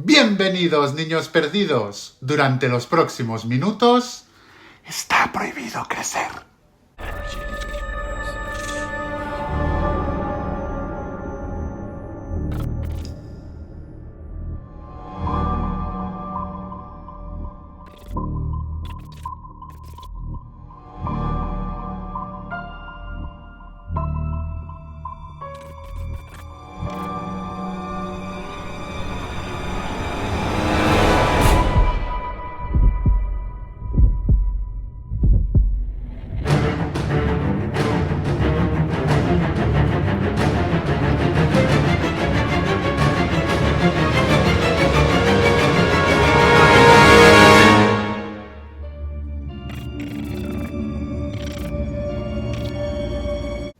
Bienvenidos, niños perdidos. Durante los próximos minutos, está prohibido crecer.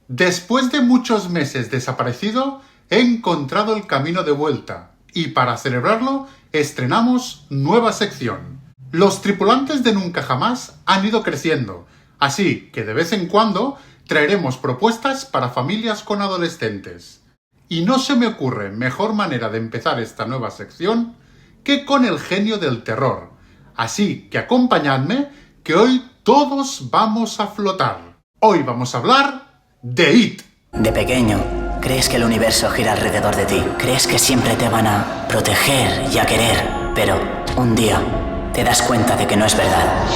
Después de muchos meses desaparecido, he encontrado el camino de vuelta y para celebrarlo estrenamos nueva sección. Los tripulantes de Nunca Jamás han ido creciendo, así que de vez en cuando traeremos propuestas para familias con adolescentes. Y no se me ocurre mejor manera de empezar esta nueva sección que con el genio del terror. Así que acompañadme, que hoy todos vamos a flotar. Hoy vamos a hablar de It. De pequeño, crees que el universo gira alrededor de ti. Crees que siempre te van a proteger y a querer. Pero un día te das cuenta de que no es verdad.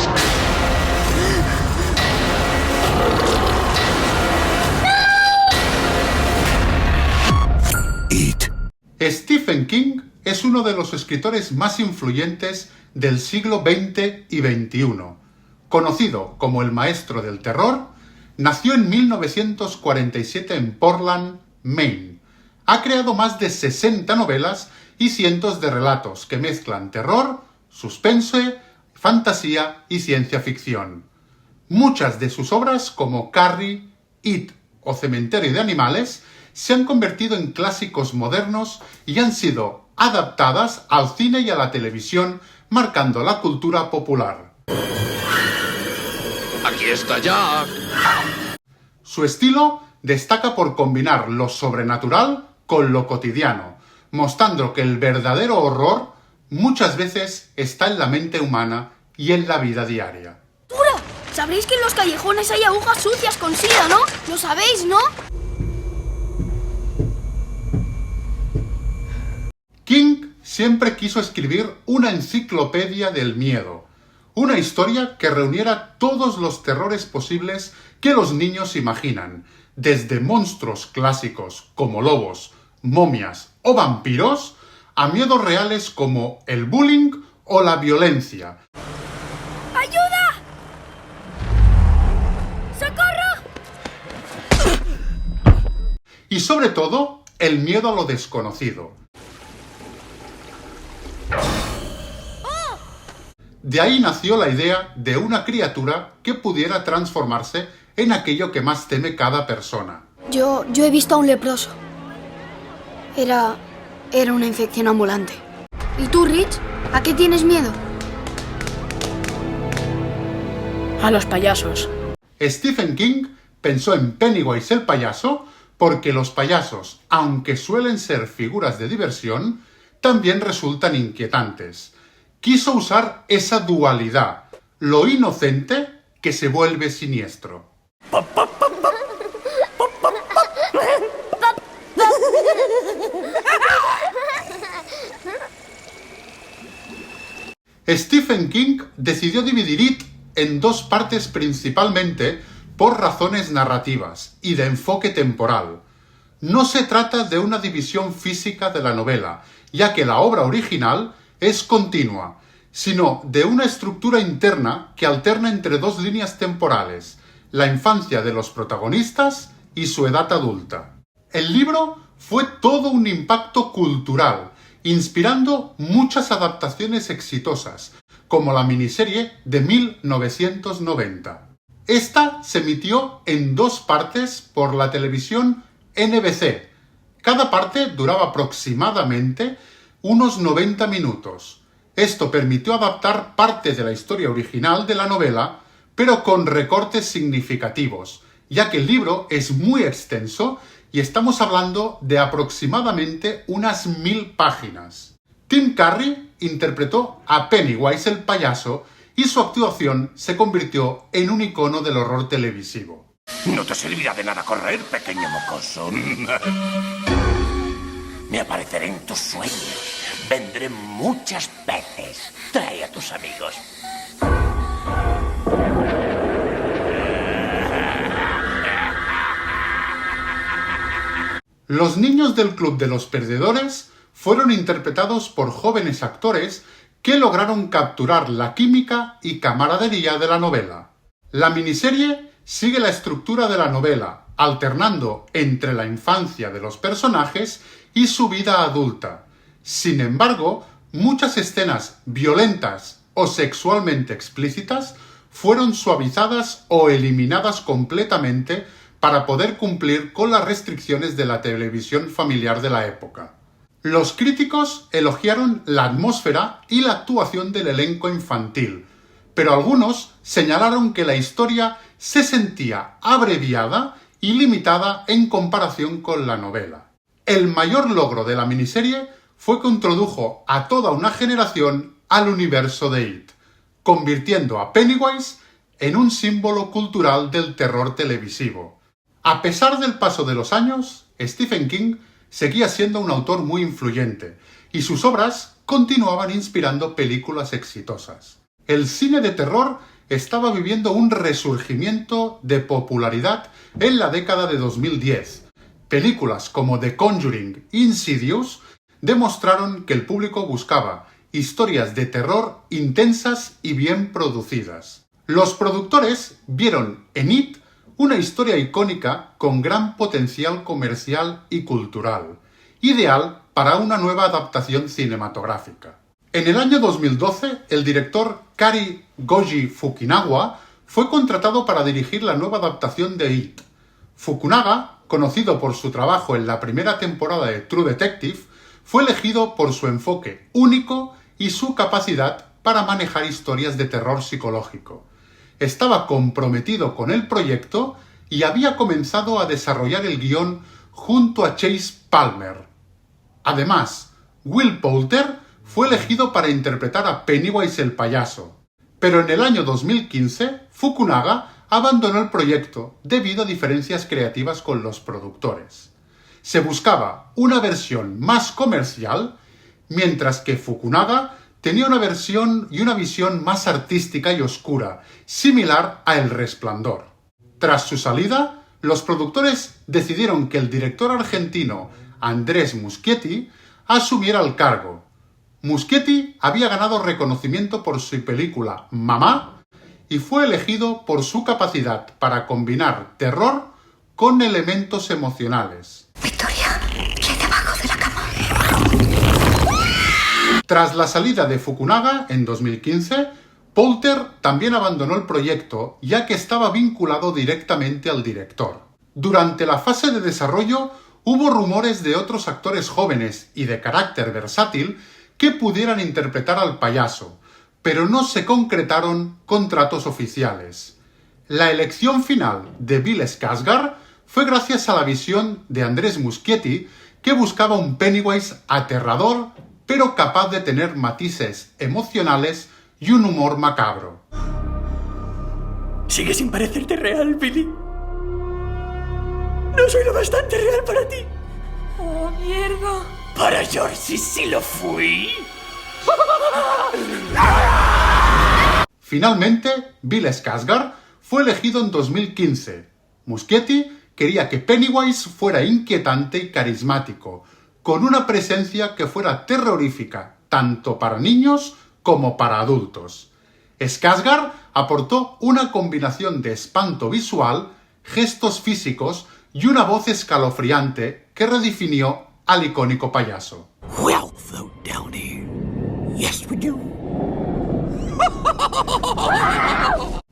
It. Stephen King es uno de los escritores más influyentes del siglo XX y XXI. Conocido como el maestro del terror, nació en 1947 en Portland, Maine. Ha creado más de 60 novelas y cientos de relatos que mezclan terror, suspense, fantasía y ciencia ficción. Muchas de sus obras, como Carrie, It o Cementerio de Animales, se han convertido en clásicos modernos y han sido adaptadas al cine y a la televisión, marcando la cultura popular. ¡Aquí está Jack! Su estilo destaca por combinar lo sobrenatural con lo cotidiano, mostrando que el verdadero horror muchas veces está en la mente humana y en la vida diaria. ¡Dura! Sabréis que en los callejones hay agujas sucias con sida, ¿no? Lo sabéis, ¿no? King siempre quiso escribir una enciclopedia del miedo, una historia que reuniera todos los terrores posibles que los niños imaginan, desde monstruos clásicos como lobos, momias o vampiros, a miedos reales como el bullying o la violencia. ¡Ayuda! ¡Socorro! Y sobre todo, el miedo a lo desconocido. De ahí nació la idea de una criatura que pudiera transformarse en aquello que más teme cada persona. Yo he visto a un leproso. Era una infección ambulante. ¿Y tú, Rich? ¿A qué tienes miedo? A los payasos. Stephen King pensó en Pennywise el payaso porque los payasos, aunque suelen ser figuras de diversión, también resultan inquietantes. Quiso usar esa dualidad, lo inocente que se vuelve siniestro. Stephen King decidió dividir It en dos partes principalmente por razones narrativas y de enfoque temporal. No se trata de una división física de la novela, ya que la obra original es continua, sino de una estructura interna que alterna entre dos líneas temporales, la infancia de los protagonistas y su edad adulta. El libro fue todo un impacto cultural, inspirando muchas adaptaciones exitosas, como la miniserie de 1990. Esta se emitió en dos partes por la televisión NBC. Cada parte duraba aproximadamente unos 90 minutos. Esto permitió adaptar parte de la historia original de la novela, pero con recortes significativos, ya que el libro es muy extenso y estamos hablando de aproximadamente unas 1000 páginas. Tim Curry interpretó a Pennywise el payaso y su actuación se convirtió en un icono del horror televisivo. No te servirá de nada correr, pequeño mocoso. Me apareceré en tus sueños. Vendré muchas veces. Trae a tus amigos. Los niños del Club de los Perdedores fueron interpretados por jóvenes actores que lograron capturar la química y camaradería de la novela. La miniserie sigue la estructura de la novela, alternando entre la infancia de los personajes y su vida adulta. Sin embargo, muchas escenas violentas o sexualmente explícitas fueron suavizadas o eliminadas completamente para poder cumplir con las restricciones de la televisión familiar de la época. Los críticos elogiaron la atmósfera y la actuación del elenco infantil, pero algunos señalaron que la historia se sentía abreviada y limitada en comparación con la novela. El mayor logro de la miniserie fue que introdujo a toda una generación al universo de It, convirtiendo a Pennywise en un símbolo cultural del terror televisivo. A pesar del paso de los años, Stephen King seguía siendo un autor muy influyente y sus obras continuaban inspirando películas exitosas. El cine de terror estaba viviendo un resurgimiento de popularidad en la década de 2010. Películas como The Conjuring e Insidious demostraron que el público buscaba historias de terror intensas y bien producidas. Los productores vieron en It una historia icónica con gran potencial comercial y cultural, ideal para una nueva adaptación cinematográfica. En el año 2012, el director Cary Goji Fukunaga fue contratado para dirigir la nueva adaptación de It. Fukunaga, conocido por su trabajo en la primera temporada de True Detective, fue elegido por su enfoque único y su capacidad para manejar historias de terror psicológico. Estaba comprometido con el proyecto y había comenzado a desarrollar el guión junto a Chase Palmer. Además, Will Poulter fue elegido para interpretar a Pennywise el payaso. Pero en el año 2015, Fukunaga abandonó el proyecto debido a diferencias creativas con los productores. Se buscaba una versión más comercial, mientras que Fukunaga tenía una versión y una visión más artística y oscura, similar a El Resplandor. Tras su salida, los productores decidieron que el director argentino Andrés Muschietti asumiera el cargo. Muschietti había ganado reconocimiento por su película Mamá y fue elegido por su capacidad para combinar terror con elementos emocionales. Victoria, ¿qué hay debajo de la cama? Tras la salida de Fukunaga en 2015, Poulter también abandonó el proyecto ya que estaba vinculado directamente al director. Durante la fase de desarrollo hubo rumores de otros actores jóvenes y de carácter versátil que pudieran interpretar al payaso, pero no se concretaron contratos oficiales. La elección final de Bill Skarsgård fue gracias a la visión de Andrés Muschietti, que buscaba un Pennywise aterrador, pero capaz de tener matices emocionales y un humor macabro. Sigue sin parecerte real, Billy. No soy lo bastante real para ti. ¡Oh, mierda! Para Georgie sí lo fui. Finalmente, Bill Skarsgård fue elegido en 2015. Muschietti quería que Pennywise fuera inquietante y carismático, con una presencia que fuera terrorífica, tanto para niños como para adultos. Skarsgård aportó una combinación de espanto visual, gestos físicos y una voz escalofriante que redefinió al icónico payaso. We'll float down here. Yes, we do.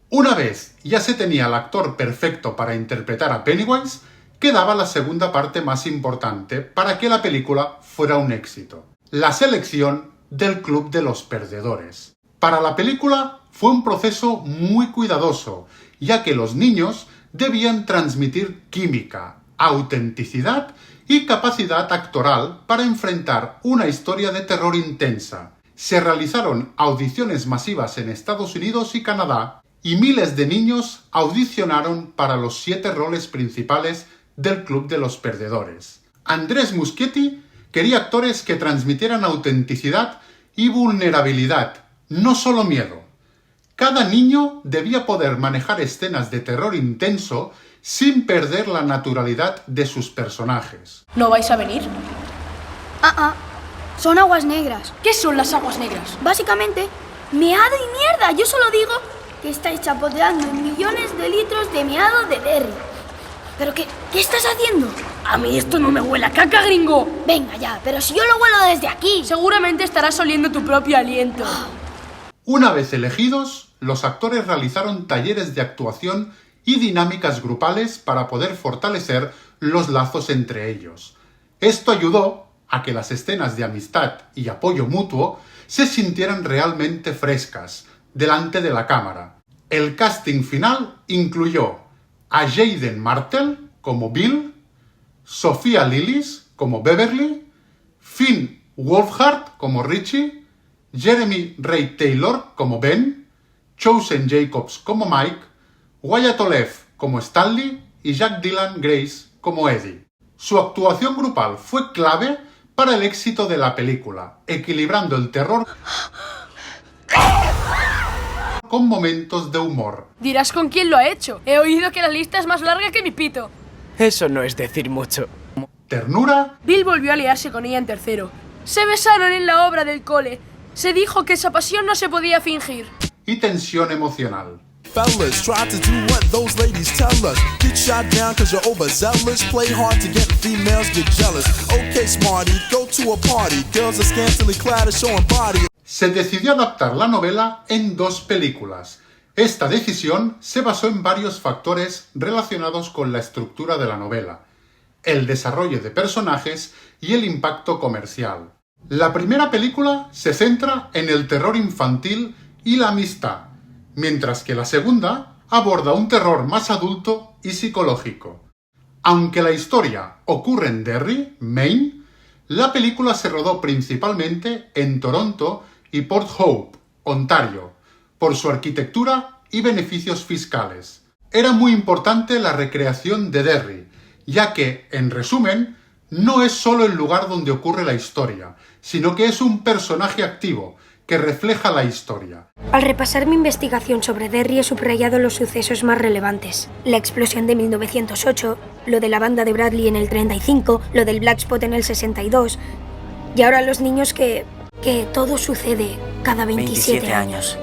Una vez ya se tenía al actor perfecto para interpretar a Pennywise, quedaba la segunda parte más importante para que la película fuera un éxito: la selección del Club de los Perdedores. Para la película fue un proceso muy cuidadoso, ya que los niños debían transmitir química, autenticidad y capacidad actoral para enfrentar una historia de terror intensa. Se realizaron audiciones masivas en Estados Unidos y Canadá, y miles de niños audicionaron para los 7 roles principales del Club de los Perdedores. Andrés Muschietti quería actores que transmitieran autenticidad y vulnerabilidad, no solo miedo. Cada niño debía poder manejar escenas de terror intenso sin perder la naturalidad de sus personajes. ¿No vais a venir? Son aguas negras. ¿Qué son las aguas negras? Básicamente, meado y mierda. Yo solo digo que estáis chapoteando en millones de litros de meado de Derry. ¿Pero qué estás haciendo? A mí esto no me huele a caca, gringo. Venga ya, pero si yo lo huelo desde aquí. Seguramente estarás oliendo tu propio aliento. Una vez elegidos, los actores realizaron talleres de actuación y dinámicas grupales para poder fortalecer los lazos entre ellos. Esto ayudó a que las escenas de amistad y apoyo mutuo se sintieran realmente frescas delante de la cámara. El casting final incluyó a Jaden Martell como Bill, Sofía Lillis como Beverly, Finn Wolfhard como Richie, Jeremy Ray Taylor como Ben, Chosen Jacobs como Mike, Wyatt Oleff como Stanley y Jack Dylan Grace como Eddie. Su actuación grupal fue clave para el éxito de la película, equilibrando el terror con momentos de humor. Dirás con quién lo ha hecho. He oído que la lista es más larga que mi pito. Eso no es decir mucho. Ternura Bill volvió a liarse con ella en tercero. Se besaron en la obra del cole. Se dijo que esa pasión no se podía fingir. y tensión emocional. Fellas, try to do what those ladies tell us. Get shot down cause you're overzealous. Play hard to get females, get jealous. Okay, smarty, go to a party. Girls are scantily clad, showing body. Se decidió adaptar la novela en 2 películas. Esta decisión se basó en varios factores relacionados con la estructura de la novela, el desarrollo de personajes y el impacto comercial. La primera película se centra en el terror infantil y la amistad, mientras que la segunda aborda un terror más adulto y psicológico. Aunque la historia ocurre en Derry, Maine, la película se rodó principalmente en Toronto y Port Hope, Ontario, por su arquitectura y beneficios fiscales. Era muy importante la recreación de Derry, ya que, en resumen, no es solo el lugar donde ocurre la historia, sino que es un personaje activo que refleja la historia. Al repasar mi investigación sobre Derry he subrayado los sucesos más relevantes. La explosión de 1908, lo de la banda de Bradley en el 35, lo del Black Spot en el 62, y ahora los niños que todo sucede cada 27 años.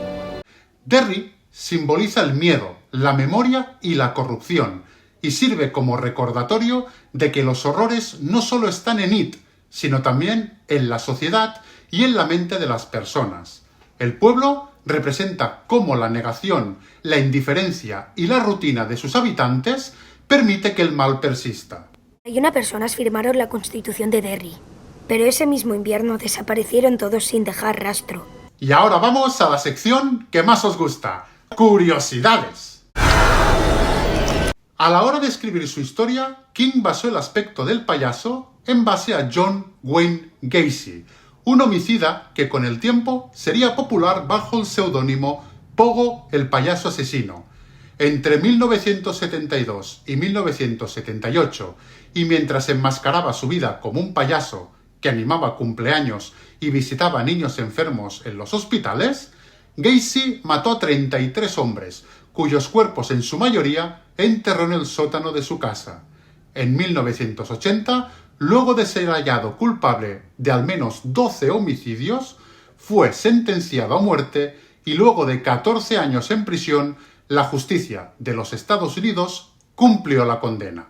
Derry simboliza el miedo, la memoria y la corrupción, y sirve como recordatorio de que los horrores no solo están en It, sino también en la sociedad y en la mente de las personas. El pueblo representa cómo la negación, la indiferencia y la rutina de sus habitantes permite que el mal persista. Y unas personas firmaron la Constitución de Derry, pero ese mismo invierno desaparecieron todos sin dejar rastro. Y ahora vamos a la sección que más os gusta, curiosidades. A la hora de escribir su historia, King basó el aspecto del payaso en base a John Wayne Gacy, un homicida que con el tiempo sería popular bajo el seudónimo Pogo el payaso asesino. Entre 1972 y 1978, y mientras enmascaraba su vida como un payaso que animaba cumpleaños y visitaba a niños enfermos en los hospitales, Gacy mató a 33 hombres, cuyos cuerpos en su mayoría enterró en el sótano de su casa. En 1980, luego de ser hallado culpable de al menos 12 homicidios, fue sentenciado a muerte y luego de 14 años en prisión, la justicia de los Estados Unidos cumplió la condena.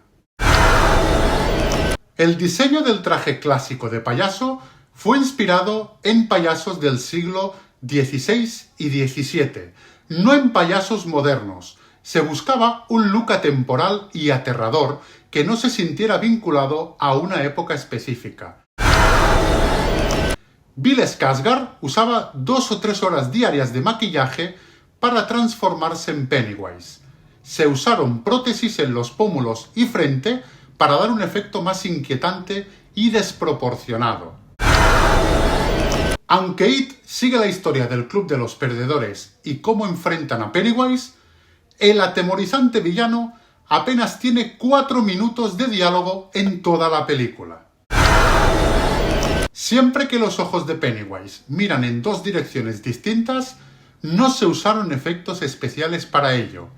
El diseño del traje clásico de payaso fue inspirado en payasos del siglo XVI y XVII, no en payasos modernos. Se buscaba un look atemporal y aterrador que no se sintiera vinculado a una época específica. Bill Skarsgård usaba 2 o 3 horas diarias de maquillaje para transformarse en Pennywise. Se usaron prótesis en los pómulos y frente para dar un efecto más inquietante y desproporcionado. Aunque It sigue la historia del Club de los Perdedores y cómo enfrentan a Pennywise, el atemorizante villano apenas tiene 4 minutos de diálogo en toda la película. Siempre que los ojos de Pennywise miran en 2 direcciones distintas, no se usaron efectos especiales para ello.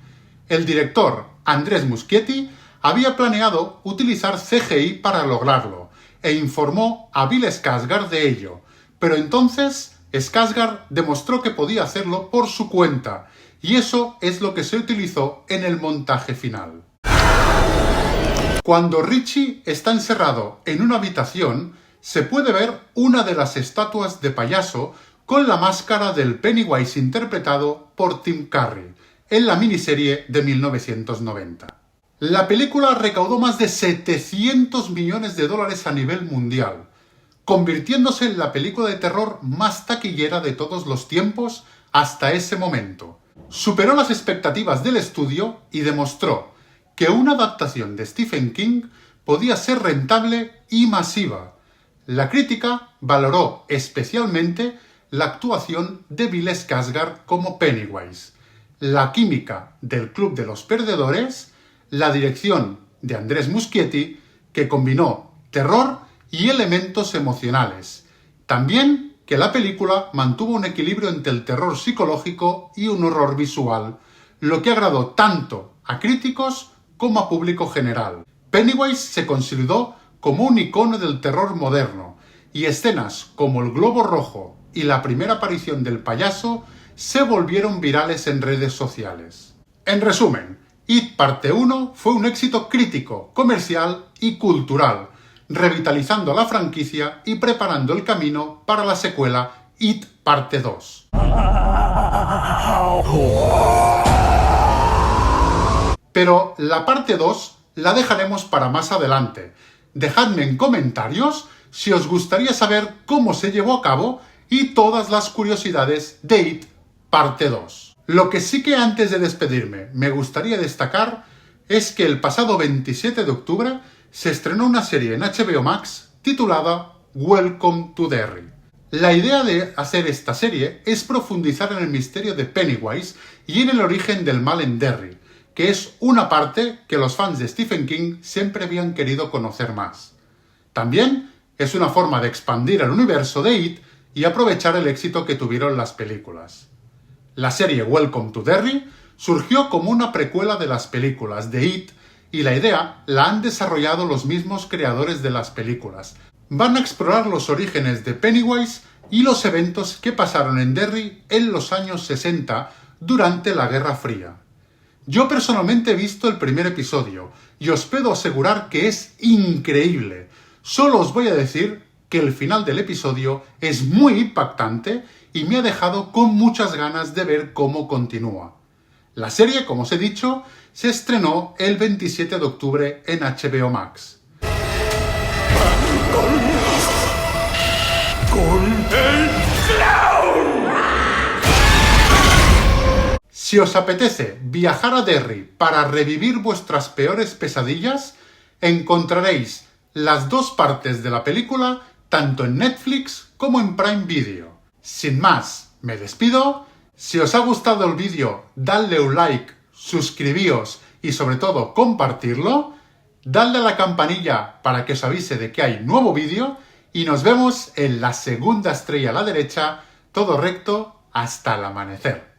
El director, Andrés Muschietti, había planeado utilizar CGI para lograrlo, e informó a Bill Skarsgård de ello, pero entonces Skarsgård demostró que podía hacerlo por su cuenta, y eso es lo que se utilizó en el montaje final. Cuando Richie está encerrado en una habitación, se puede ver una de las estatuas de payaso con la máscara del Pennywise interpretado por Tim Curry, en la miniserie de 1990. La película recaudó más de 700 millones de dólares a nivel mundial, convirtiéndose en la película de terror más taquillera de todos los tiempos hasta ese momento. Superó las expectativas del estudio y demostró que una adaptación de Stephen King podía ser rentable y masiva. La crítica valoró especialmente la actuación de Bill Skarsgård como Pennywise, la química del Club de los Perdedores, la dirección de Andrés Muschietti, que combinó terror y elementos emocionales. También que la película mantuvo un equilibrio entre el terror psicológico y un horror visual, lo que agradó tanto a críticos como a público general. Pennywise se consolidó como un icono del terror moderno, y escenas como el globo rojo y la primera aparición del payaso se volvieron virales en redes sociales. En resumen, It Parte 1 fue un éxito crítico, comercial y cultural, revitalizando a la franquicia y preparando el camino para la secuela It Parte 2. Pero la parte 2 la dejaremos para más adelante. Dejadme en comentarios si os gustaría saber cómo se llevó a cabo y todas las curiosidades de It Parte 2. Lo que sí que antes de despedirme me gustaría destacar es que el pasado 27 de octubre se estrenó una serie en HBO Max titulada Welcome to Derry. La idea de hacer esta serie es profundizar en el misterio de Pennywise y en el origen del mal en Derry, que es una parte que los fans de Stephen King siempre habían querido conocer más. También es una forma de expandir el universo de It y aprovechar el éxito que tuvieron las películas. La serie Welcome to Derry surgió como una precuela de las películas de It y la idea la han desarrollado los mismos creadores de las películas. Van a explorar los orígenes de Pennywise y los eventos que pasaron en Derry en los años 60 durante la Guerra Fría. Yo personalmente he visto el primer episodio y os puedo asegurar que es increíble. Solo os voy a decir que el final del episodio es muy impactante y me ha dejado con muchas ganas de ver cómo continúa. La serie, como os he dicho, se estrenó el 27 de octubre en HBO Max. ¡Con el clown! Si os apetece viajar a Derry para revivir vuestras peores pesadillas, encontraréis las 2 partes de la película tanto en Netflix como en Prime Video. Sin más, me despido. Si os ha gustado el vídeo, dadle un like, suscribíos y sobre todo compartirlo. Dadle a la campanilla para que os avise de que hay nuevo vídeo y nos vemos en la segunda estrella a la derecha, todo recto hasta el amanecer.